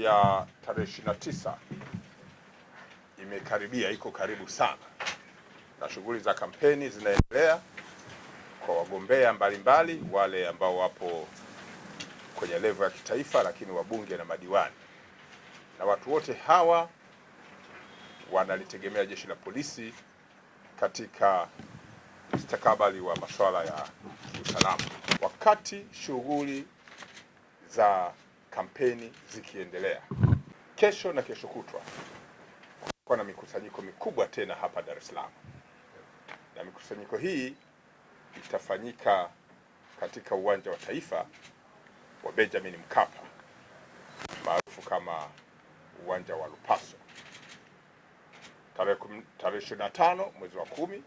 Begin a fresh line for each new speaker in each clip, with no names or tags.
ya tarehe 29 imekaribia, iko karibu sana, na shughuli za kampeni zinaendelea kwa wagombea mbalimbali, wale ambao wapo kwenye level ya kitaifa, lakini wabunge na madiwani, na watu wote hawa wanalitegemea jeshi la polisi katika mustakabali wa masuala ya usalama. Wakati shughuli za kampeni zikiendelea, kesho na kesho kutwa kutakuwa na mikusanyiko mikubwa tena hapa Dar es Salaam, na mikusanyiko hii itafanyika katika uwanja wa taifa wa Benjamin Mkapa maarufu kama uwanja wa Lupaso, tarehe 25 mwezi wa 10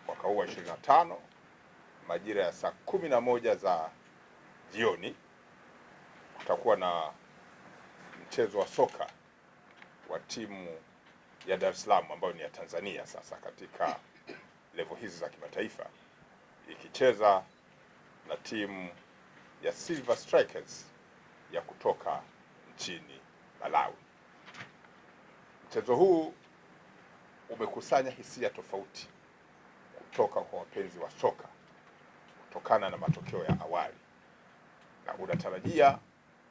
mwaka huu wa 25 majira ya saa 11 za jioni. Kutakuwa na mchezo wa soka wa timu ya Dar es Salaam ambayo ni ya Tanzania sasa katika level hizi za kimataifa, ikicheza na timu ya Silver Strikers ya kutoka nchini Malawi. Mchezo huu umekusanya hisia tofauti kutoka kwa wapenzi wa soka kutokana na matokeo ya awali, na unatarajia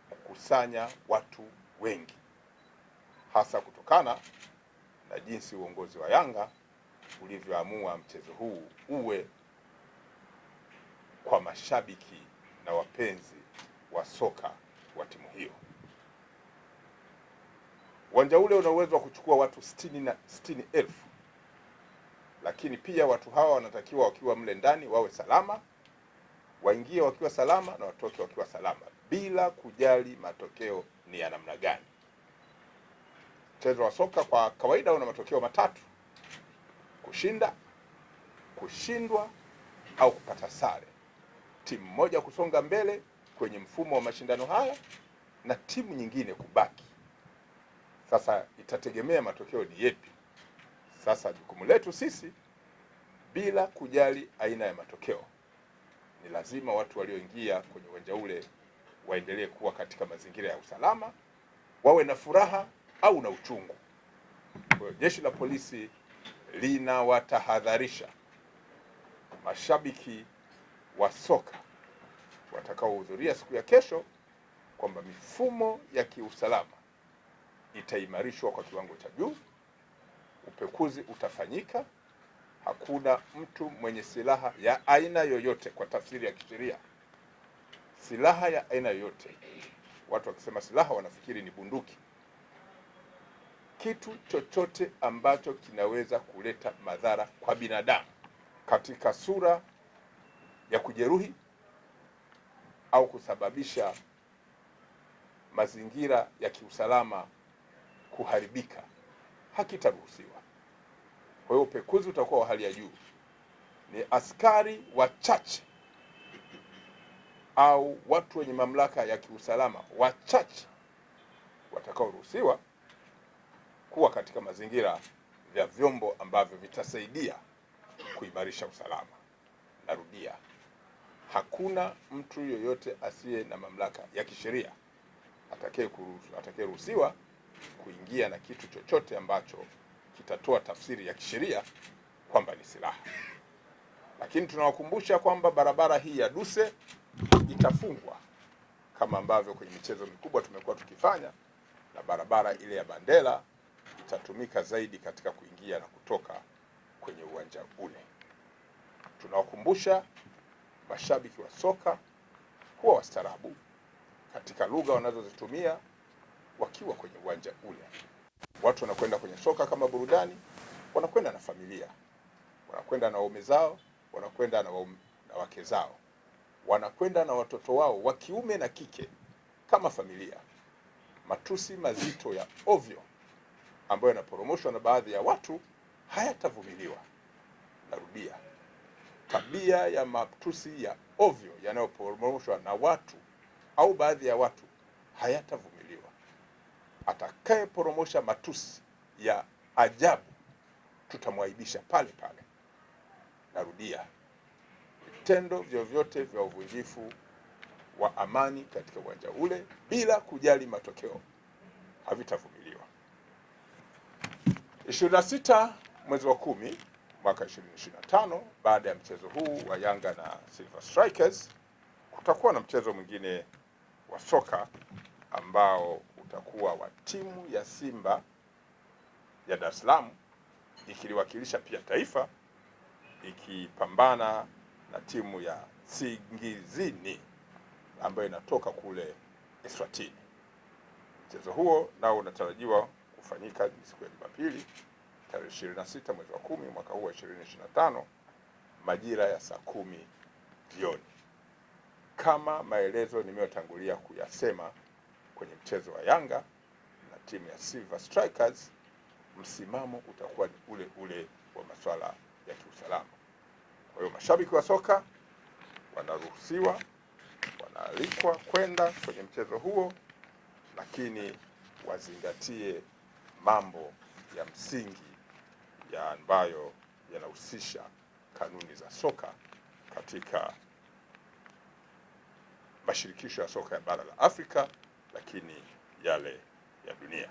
kukusanya watu wengi, hasa kutokana na jinsi uongozi wa Yanga ulivyoamua mchezo huu uwe kwa mashabiki na wapenzi wa soka wa timu hiyo. Uwanja ule una uwezo wa kuchukua watu 60,000, lakini pia watu hawa wanatakiwa wakiwa mle ndani wawe salama, waingie wakiwa salama na watoke wakiwa salama, bila kujali matokeo ni ya namna gani. Mchezo wa soka kwa kawaida una matokeo matatu: kushinda, kushindwa au kupata sare. Timu moja kusonga mbele kwenye mfumo wa mashindano haya na timu nyingine kubaki. Sasa itategemea matokeo ni yepi. Sasa jukumu letu sisi, bila kujali aina ya matokeo, ni lazima watu walioingia kwenye uwanja ule waendelee kuwa katika mazingira ya usalama, wawe na furaha au na uchungu. Kwa hiyo jeshi la polisi linawatahadharisha mashabiki wa soka watakaohudhuria siku ya kesho kwamba mifumo ya kiusalama itaimarishwa kwa kiwango cha juu. Upekuzi utafanyika. Hakuna mtu mwenye silaha ya aina yoyote, kwa tafsiri ya kisheria, silaha ya aina yoyote. Watu wakisema silaha wanafikiri ni bunduki. Kitu chochote ambacho kinaweza kuleta madhara kwa binadamu katika sura ya kujeruhi au kusababisha mazingira ya kiusalama kuharibika hakitaruhusiwa. Kwa hiyo upekuzi utakuwa wa hali ya juu. Ni askari wachache au watu wenye mamlaka ya kiusalama wachache watakaoruhusiwa kuwa katika mazingira ya vyombo ambavyo vitasaidia kuimarisha usalama. Narudia, hakuna mtu yoyote asiye na mamlaka ya kisheria atakayeruhusiwa kuingia na kitu chochote ambacho kitatoa tafsiri ya kisheria kwamba ni silaha. Lakini tunawakumbusha kwamba barabara hii ya Duse itafungwa kama ambavyo kwenye michezo mikubwa tumekuwa tukifanya, na barabara ile ya Bandela itatumika zaidi katika kuingia na kutoka kwenye uwanja ule. Tunawakumbusha mashabiki wa soka kuwa wastaarabu katika lugha wanazozitumia wakiwa kwenye uwanja ule. Watu wanakwenda kwenye soka kama burudani, wanakwenda na familia, wanakwenda na waume zao, wanakwenda na wake zao, wanakwenda na watoto wao wa kiume na kike kama familia. Matusi mazito ya ovyo ambayo yanaporomoshwa na baadhi ya watu hayatavumiliwa. Narudia, tabia ya matusi ya ovyo yanayoporomoshwa na watu au baadhi ya watu hayatavumiliwa. Atakayeporomosha matusi ya ajabu tutamwaibisha pale pale. Narudia, vitendo vyovyote vya uvunjifu wa amani katika uwanja ule bila kujali matokeo havitavumiliwa. 26 mwezi wa 10 mwaka 2025, baada ya mchezo huu wa Yanga na Silver Strikers, kutakuwa na mchezo mwingine wa soka ambao utakuwa wa timu ya Simba ya Dar es Salaam ikiliwakilisha pia taifa ikipambana na timu ya Singizini ambayo inatoka kule Eswatini. Mchezo huo nao unatarajiwa kufanyika siku ya Jumapili tarehe 26 mwezi wa 10 mwaka huu wa 2025 majira ya saa 10 jioni. Kama maelezo nimeyotangulia kuyasema kwenye mchezo wa Yanga na timu ya Silver Strikers, msimamo utakuwa ni ule ule wa masuala ya kiusalama. Kwa hiyo mashabiki wa soka wanaruhusiwa, wanaalikwa kwenda kwenye mchezo huo, lakini wazingatie mambo ya msingi ya ambayo yanahusisha kanuni za soka katika mashirikisho ya soka ya bara la Afrika, lakini yale ya dunia.